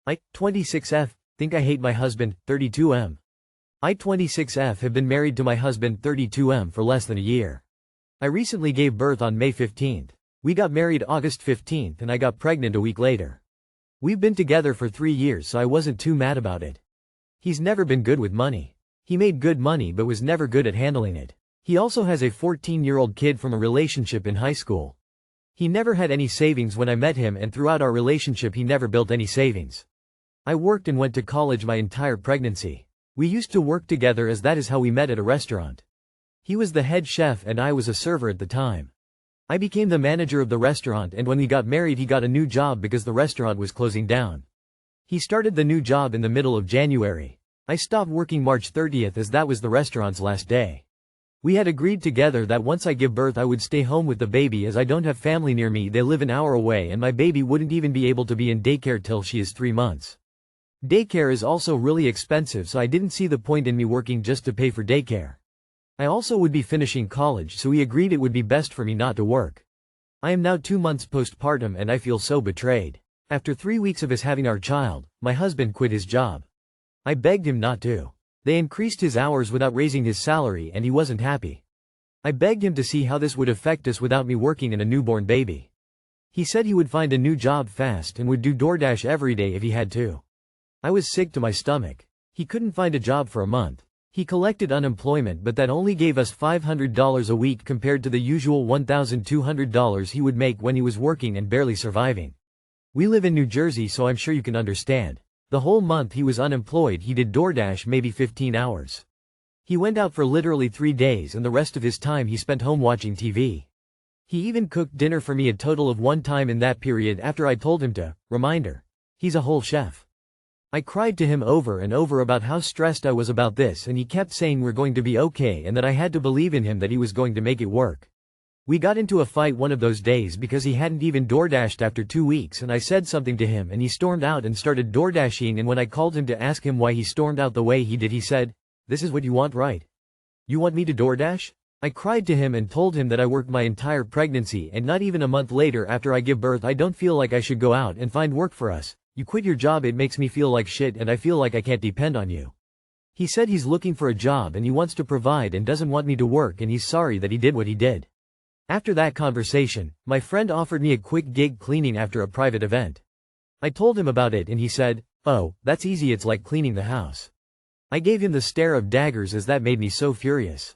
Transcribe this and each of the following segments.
I, 26F, think I hate my husband, 32M. I, 26F, have been married to my husband, 32M, for less than a year. I recently gave birth on May 15th. We got married August 15th and I got pregnant a week later. We've been together for 3 years, so I wasn't too mad about it. He's never been good with money. He made good money but was never good at handling it. He also has a 14-year-old kid from a relationship in high school. He never had any savings when I met him, and throughout our relationship he never built any savings. I worked and went to college my entire pregnancy. We used to work together as that is how we met at a restaurant. He was the head chef and I was a server at the time. I became the manager of the restaurant, and when we got married he got a new job because the restaurant was closing down. He started the new job in the middle of January. I stopped working March 30th as that was the restaurant's last day. We had agreed together that once I give birth I would stay home with the baby as I don't have family near me. They live an hour away and my baby wouldn't even be able to be in daycare till she is 3 months. Daycare is also really expensive, so I didn't see the point in me working just to pay for daycare. I also would be finishing college, so we agreed it would be best for me not to work. I am now 2 months postpartum and I feel so betrayed. After 3 weeks of us having our child, my husband quit his job. I begged him not to. They increased his hours without raising his salary and he wasn't happy. I begged him to see how this would affect us without me working and a newborn baby. He said he would find a new job fast and would do DoorDash every day if he had to. I was sick to my stomach. He couldn't find a job for a month. He collected unemployment, but that only gave us $500 a week compared to the usual $1,200 he would make when he was working and barely surviving. We live in New Jersey, so I'm sure you can understand. The whole month he was unemployed he did DoorDash maybe 15 hours. He went out for literally 3 days and the rest of his time he spent home watching TV. He even cooked dinner for me a total of 1 time in that period after I told him to. Reminder. He's a whole chef. I cried to him over and over about how stressed I was about this, and he kept saying we're going to be okay and that I had to believe in him that he was going to make it work. We got into a fight one of those days because he hadn't even DoorDashed after 2 weeks, and I said something to him and he stormed out and started DoorDashing, and when I called him to ask him why he stormed out the way he did, he said, "This is what you want, right? You want me to DoorDash?" I cried to him and told him that I worked my entire pregnancy and not even a month later after I give birth I don't feel like I should go out and find work for us. You quit your job, it makes me feel like shit and I feel like I can't depend on you. He said he's looking for a job and he wants to provide and doesn't want me to work, and he's sorry that he did what he did. After that conversation, my friend offered me a quick gig cleaning after a private event. I told him about it and he said, "Oh, that's easy, it's like cleaning the house." I gave him the stare of daggers as that made me so furious.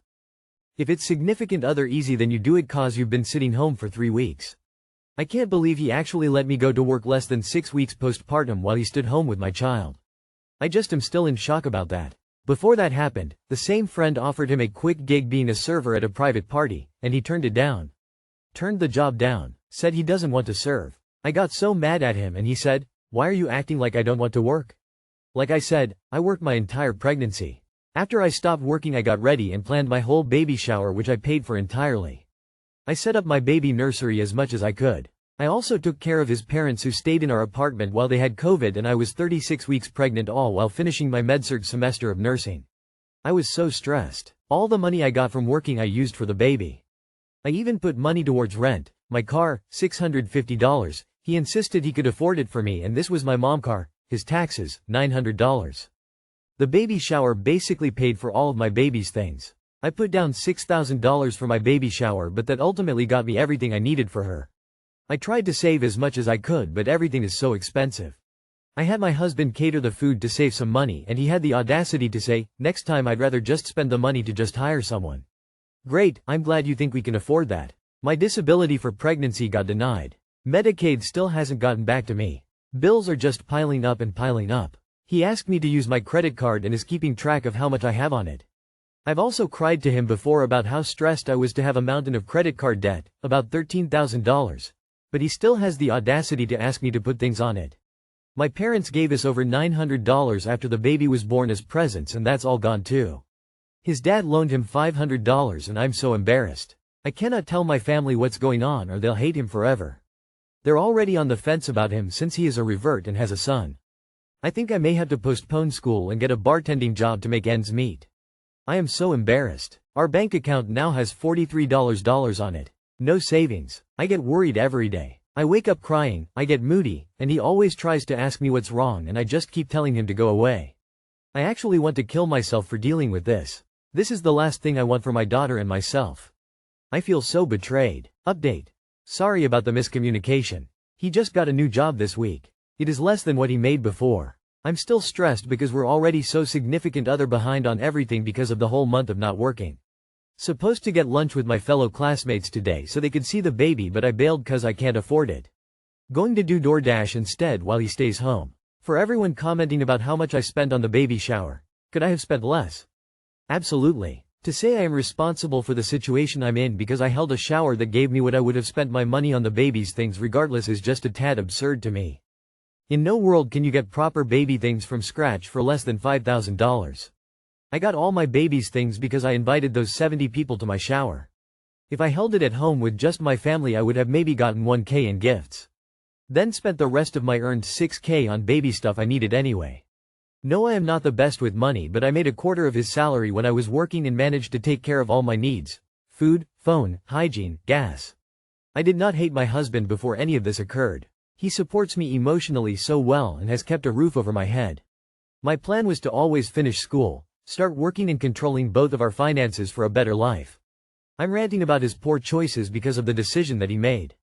If it's significant other easy, then you do it cause you've been sitting home for 3 weeks. I can't believe he actually let me go to work less than 6 weeks postpartum while he stood home with my child. I just am still in shock about that. Before that happened, the same friend offered him a quick gig being a server at a private party, and he turned it down. Turned the job down, said he doesn't want to serve. I got so mad at him and he said, "Why are you acting like I don't want to work?" Like I said, I worked my entire pregnancy. After I stopped working I got ready and planned my whole baby shower, which I paid for entirely. I set up my baby nursery as much as I could. I also took care of his parents who stayed in our apartment while they had COVID, and I was 36 weeks pregnant, all while finishing my med-surg semester of nursing. I was so stressed. All the money I got from working I used for the baby. I even put money towards rent, my car, $650. He insisted he could afford it for me, and this was my mom's car, his taxes, $900. The baby shower basically paid for all of my baby's things. I put down $6,000 for my baby shower, but that ultimately got me everything I needed for her. I tried to save as much as I could, but everything is so expensive. I had my husband cater the food to save some money, and he had the audacity to say, "Next time I'd rather just spend the money to just hire someone." Great, I'm glad you think we can afford that. My disability for pregnancy got denied. Medicaid still hasn't gotten back to me. Bills are just piling up and piling up. He asked me to use my credit card and is keeping track of how much I have on it. I've also cried to him before about how stressed I was to have a mountain of credit card debt, about $13,000. But he still has the audacity to ask me to put things on it. My parents gave us over $900 after the baby was born as presents, and that's all gone too. His dad loaned him $500 and I'm so embarrassed. I cannot tell my family what's going on or they'll hate him forever. They're already on the fence about him since he is a revert and has a son. I think I may have to postpone school and get a bartending job to make ends meet. I am so embarrassed. Our bank account now has $43 on it. No savings. I get worried every day. I wake up crying, I get moody, and he always tries to ask me what's wrong and I just keep telling him to go away. I actually want to kill myself for dealing with this. This is the last thing I want for my daughter and myself. I feel so betrayed. Update. Sorry about the miscommunication. He just got a new job this week. It is less than what he made before. I'm still stressed because we're already so significant other behind on everything because of the whole month of not working. Supposed to get lunch with my fellow classmates today so they could see the baby, but I bailed cause I can't afford it. Going to do DoorDash instead while he stays home. For everyone commenting about how much I spent on the baby shower. Could I have spent less? Absolutely. To say I am responsible for the situation I'm in because I held a shower that gave me what I would have spent my money on the baby's things regardless is just a tad absurd to me. In no world can you get proper baby things from scratch for less than $5,000. I got all my baby's things because I invited those 70 people to my shower. If I held it at home with just my family I would have maybe gotten $1,000 in gifts. Then spent the rest of my earned $6,000 on baby stuff I needed anyway. No, I am not the best with money, but I made a quarter of his salary when I was working and managed to take care of all my needs. Food, phone, hygiene, gas. I did not hate my husband before any of this occurred. He supports me emotionally so well and has kept a roof over my head. My plan was to always finish school, start working and controlling both of our finances for a better life. I'm ranting about his poor choices because of the decision that he made.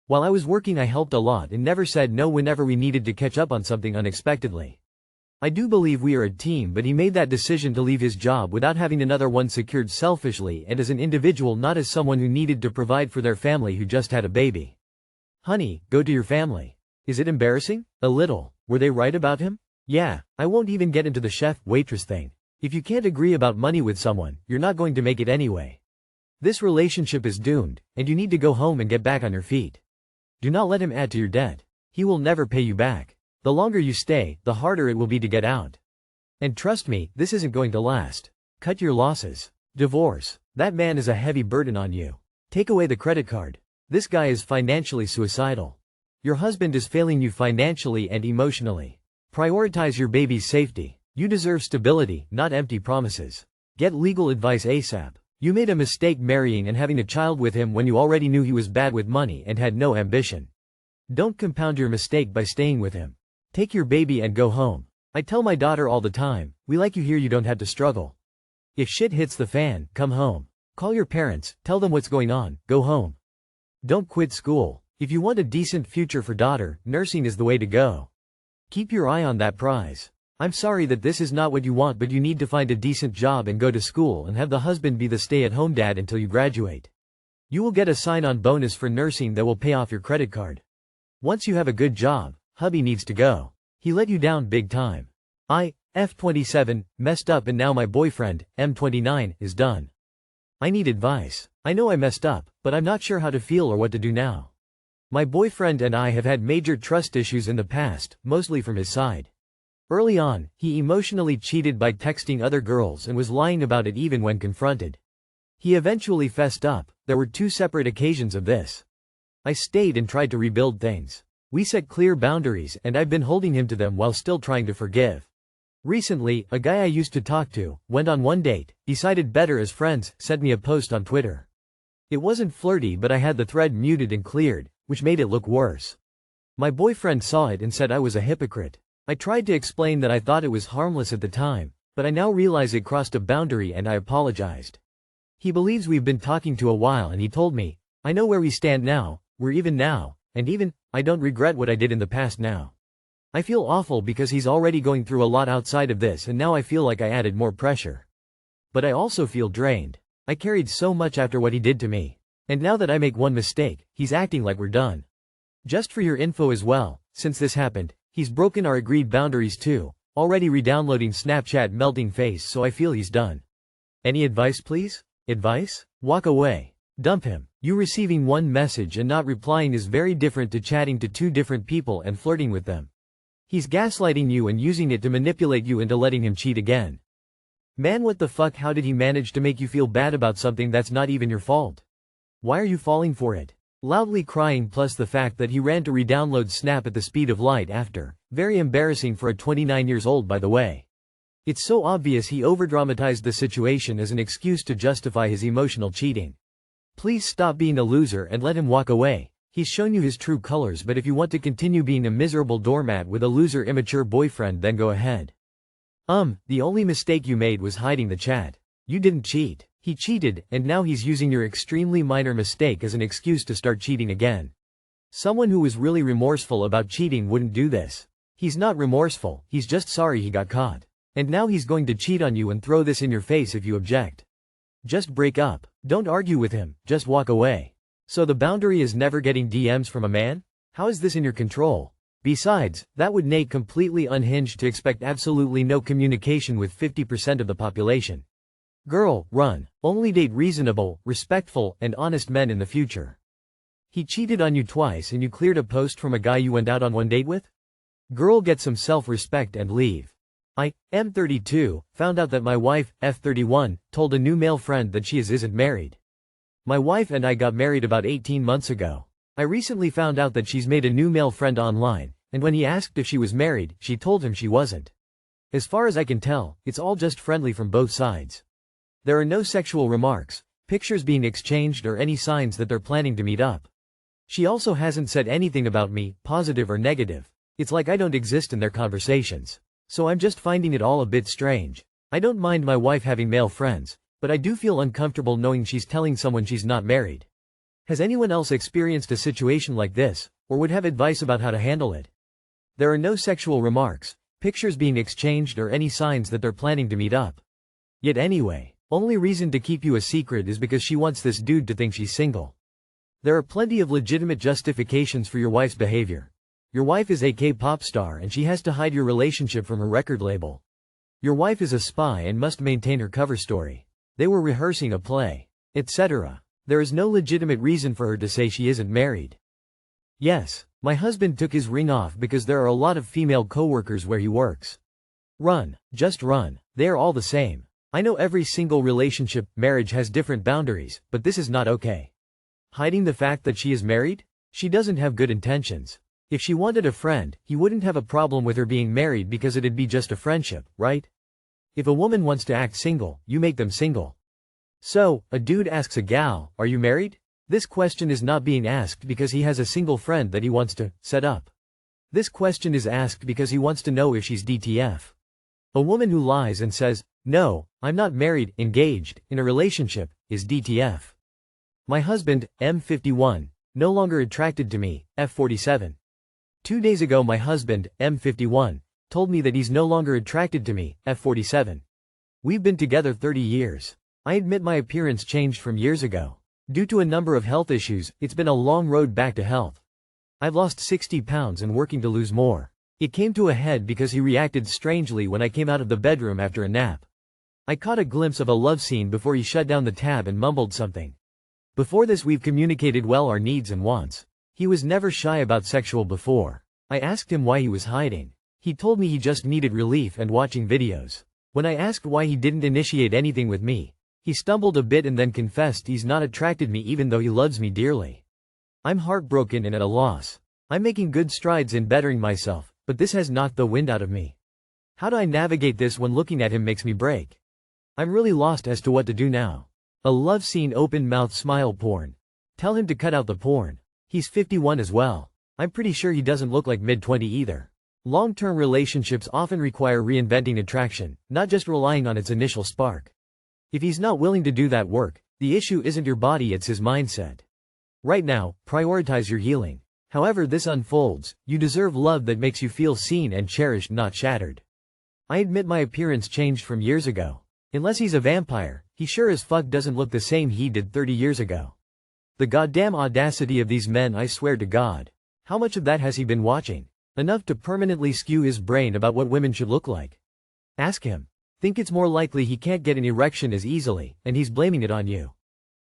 While I was working I helped a lot and never said no whenever we needed to catch up on something unexpectedly. I do believe we are a team, but he made that decision to leave his job without having another one secured selfishly and as an individual, not as someone who needed to provide for their family who just had a baby. Honey, go to your family. Is it embarrassing? A little. Were they right about him? Yeah, I won't even get into the chef-waitress thing. If you can't agree about money with someone, you're not going to make it anyway. This relationship is doomed, and you need to go home and get back on your feet. Do not let him add to your debt. He will never pay you back. The longer you stay, the harder it will be to get out. And trust me, this isn't going to last. Cut your losses. Divorce. That man is a heavy burden on you. Take away the credit card. This guy is financially suicidal. Your husband is failing you financially and emotionally. Prioritize your baby's safety. You deserve stability, not empty promises. Get legal advice ASAP. You made a mistake marrying and having a child with him when you already knew he was bad with money and had no ambition. Don't compound your mistake by staying with him. Take your baby and go home. I tell my daughter all the time, we like you here, you don't have to struggle. If shit hits the fan, come home. Call your parents, tell them what's going on, go home. Don't quit school. If you want a decent future for daughter, nursing is the way to go. Keep your eye on that prize. I'm sorry that this is not what you want, but you need to find a decent job and go to school and have the husband be the stay-at-home dad until you graduate. You will get a sign-on bonus for nursing that will pay off your credit card. Once you have a good job, hubby needs to go. He let you down big time. I, F27, messed up and now my boyfriend, M29, is done. I need advice. I know I messed up, but I'm not sure how to feel or what to do now. My boyfriend and I have had major trust issues in the past, mostly from his side. Early on, he emotionally cheated by texting other girls and was lying about it even when confronted. He eventually fessed up. There were 2 separate occasions of this. I stayed and tried to rebuild things. We set clear boundaries and I've been holding him to them while still trying to forgive. Recently, a guy I used to talk to, went on one date, decided better as friends, sent me a post on Twitter. It wasn't flirty, but I had the thread muted and cleared, which made it look worse. My boyfriend saw it and said I was a hypocrite. I tried to explain that I thought it was harmless at the time, but I now realize it crossed a boundary and I apologized. He believes we've been talking to a while and he told me, I know where we stand now, we're even now, and even, I don't regret what I did in the past now. I feel awful because he's already going through a lot outside of this and now I feel like I added more pressure. But I also feel drained. I carried so much after what he did to me. And now that I make one mistake, he's acting like we're done. Just for your info as well, since this happened, he's broken our agreed boundaries too, already re-downloading Snapchat melting face, so I feel he's done. Any advice please? Advice? Walk away. Dump him. You receiving one message and not replying is very different to chatting to 2 different people and flirting with them. He's gaslighting you and using it to manipulate you into letting him cheat again. Man, what the fuck, how did he manage to make you feel bad about something that's not even your fault? Why are you falling for it? Loudly crying plus the fact that he ran to re-download Snap at the speed of light after. Very embarrassing for a 29 years old, by the way. It's so obvious he overdramatized the situation as an excuse to justify his emotional cheating. Please stop being a loser and let him walk away. He's shown you his true colors, but if you want to continue being a miserable doormat with a loser immature boyfriend, then go ahead. The only mistake you made was hiding the chat. You didn't cheat. He cheated, and now he's using your extremely minor mistake as an excuse to start cheating again. Someone who was really remorseful about cheating wouldn't do this. He's not remorseful, he's just sorry he got caught. And now he's going to cheat on you and throw this in your face if you object. Just break up. Don't argue with him, just walk away. So the boundary is never getting DMs from a man? How is this in your control? Besides, that would make completely unhinged to expect absolutely no communication with 50% of the population. Girl, run. Only date reasonable, respectful, and honest men in the future. He cheated on you twice and you cleared a post from a guy you went out on one date with? Girl, get some self-respect and leave. I, M32, found out that my wife, F31, told a new male friend that she isn't married. My wife and I got married about 18 months ago. I recently found out that she's made a new male friend online, and when he asked if she was married, she told him she wasn't. As far as I can tell, it's all just friendly from both sides. There are no sexual remarks, pictures being exchanged, or any signs that they're planning to meet up. She also hasn't said anything about me, positive or negative. It's like I don't exist in their conversations. So I'm just finding it all a bit strange. I don't mind my wife having male friends, but I do feel uncomfortable knowing she's telling someone she's not married. Has anyone else experienced a situation like this, or would have advice about how to handle it? There are no sexual remarks, pictures being exchanged, or any signs that they're planning to meet up. Yet anyway, only reason to keep you a secret is because she wants this dude to think she's single. There are plenty of legitimate justifications for your wife's behavior. Your wife is a K-pop star and she has to hide your relationship from her record label. Your wife is a spy and must maintain her cover story. They were rehearsing a play, etc. There is no legitimate reason for her to say she isn't married. Yes, my husband took his ring off because there are a lot of female co-workers where he works. Run, just run, they are all the same. I know every single relationship, marriage has different boundaries, but this is not okay. Hiding the fact that she is married? She doesn't have good intentions. If she wanted a friend, he wouldn't have a problem with her being married because it'd be just a friendship, right? If a woman wants to act single, you make them single. So, a dude asks a gal, "Are you married?" This question is not being asked because he has a single friend that he wants to set up. This question is asked because he wants to know if she's DTF. A woman who lies and says, "No, I'm not married, engaged, in a relationship," is DTF. My husband, M51, no longer attracted to me, F47. 2 days ago my husband, M51, told me that he's no longer attracted to me, F47. We've been together 30 years. I admit my appearance changed from years ago. Due to a number of health issues, it's been a long road back to health. I've lost 60 pounds and working to lose more. It came to a head because he reacted strangely when I came out of the bedroom after a nap. I caught a glimpse of a love scene before he shut down the tab and mumbled something. Before this we've communicated well our needs and wants. He was never shy about sexual before. I asked him why he was hiding. He told me he just needed relief and watching videos. When I asked why he didn't initiate anything with me, he stumbled a bit and then confessed he's not attracted me even though he loves me dearly. I'm heartbroken and at a loss. I'm making good strides in bettering myself, but this has knocked the wind out of me. How do I navigate this when looking at him makes me break? I'm really lost as to what to do now. A love scene, open mouth smile porn. Tell him to cut out the porn. He's 51 as well. I'm pretty sure he doesn't look like mid-20 either. Long-term relationships often require reinventing attraction, not just relying on its initial spark. If he's not willing to do that work, the issue isn't your body, it's his mindset. Right now, prioritize your healing. However this unfolds, you deserve love that makes you feel seen and cherished, not shattered. I admit my appearance changed from years ago. Unless he's a vampire, he sure as fuck doesn't look the same he did 30 years ago. The goddamn audacity of these men, I swear to God. How much of that has he been watching? Enough to permanently skew his brain about what women should look like. Ask him. Think it's more likely he can't get an erection as easily, and he's blaming it on you.